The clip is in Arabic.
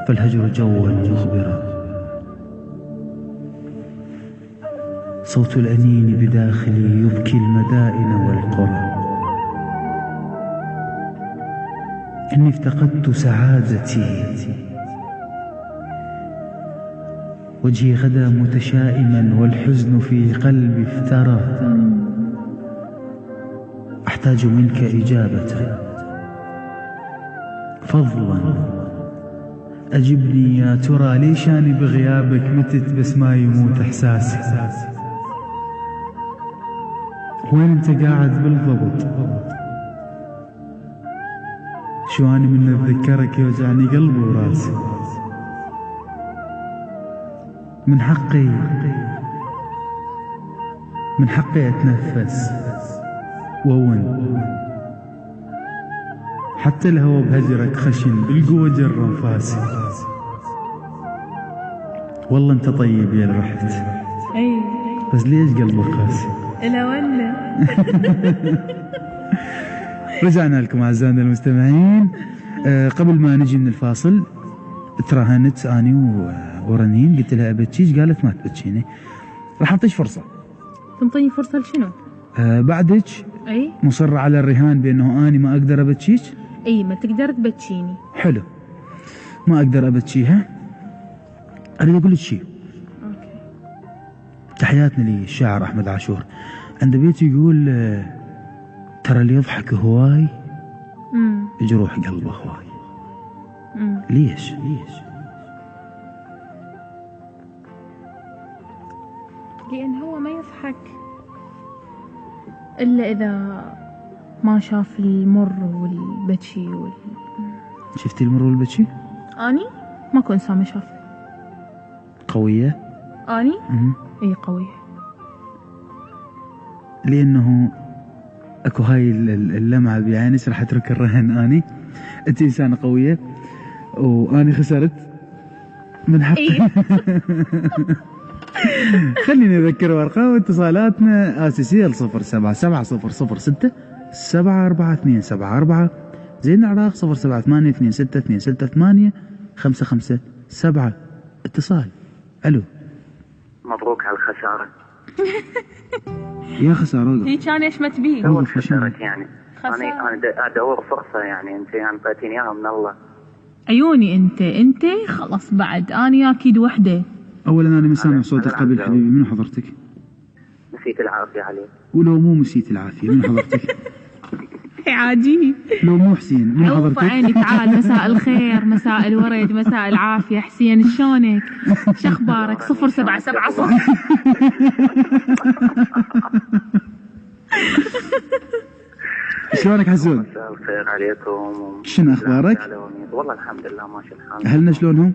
فالهجر جوا مخبرا، صوت الأنين بداخلي يبكي المدائن والقرى. إني افتقدت سعادتي، وجهي غدا متشائما والحزن في قلبي افترى. أحتاج منك إجابة، فضلا أجبني يا ترى، ليش أنا بغيابك متت بس ما يموت إحساسي؟ وين أنت قاعد بالضبط؟ شو أنا من أتذكرك يوجعني قلبي وراسي. من حقي أتنفس وون، حتى الهوى بهجرك خشن بالقوة جر أنفاسي. والله أنت طيب يا اللي رحت، بس ليش قلبك قاسي؟ لا ولا. رجعنا لكم أعزائنا المستمعين. قبل ما نجي من الفاصل تراهنت أني ورنين، قلت لها أبتشيش، قالت ما تبتشيني. راح أعطيش فرصة. تنطيني فرصة لشنو؟ بعدك أي مصر على الرهان بأنه أني ما أقدر أبتشيش. أي ما تقدر تبتشيني. حلو، ما أقدر أبتشيها. أريد أقول لك شيء. أوكي. تحياتنا للشاعر أحمد عاشور، عند بيته يقول ترى اللي يضحك هواي جروح قلبه هواي. ليش؟ لأن هو ما يضحك إلا إذا ما شاف المر والبتشي شفتي المر والبتشي؟ أني ماكو إنسان ما شاف. قوية؟ أني؟ إي قوية. لأنه أكو هاي اللمعة بعينك، راح أترك الرهن. أني أنت إنسانة قوية وأني خسرت من حقي. خليني أذكر أرقام اتصالاتنا آساسية 0770067427 زين العراق 0782662557. اتصال. ألو. مبروك على الخسارة. يا خسارة. هيك أنا إيش ما تبي؟ هو خسرت يعني. أنا أدور فرصة يعني، أنت يعني فاتيني إياها من الله. عيوني أنت خلص بعد أنا أكيد وحدة. أولا أنا مسامع صوتك قبل حبيبي، منو حضرتك؟ مسيت العافية عليك. ولو مو مسيت العافية منو حضرتك؟ عادي. لو مو حسين منو حضرتك؟ عيني تعال، مساء الخير، مساء الورد، مساء العافية. حسين شلونك؟ شخبارك؟ 0770. شلونك حسون؟ مساء الخير عليكم. شنو أخبارك؟ والله الحمد لله ماشي الحال. أهلنا شلونهم؟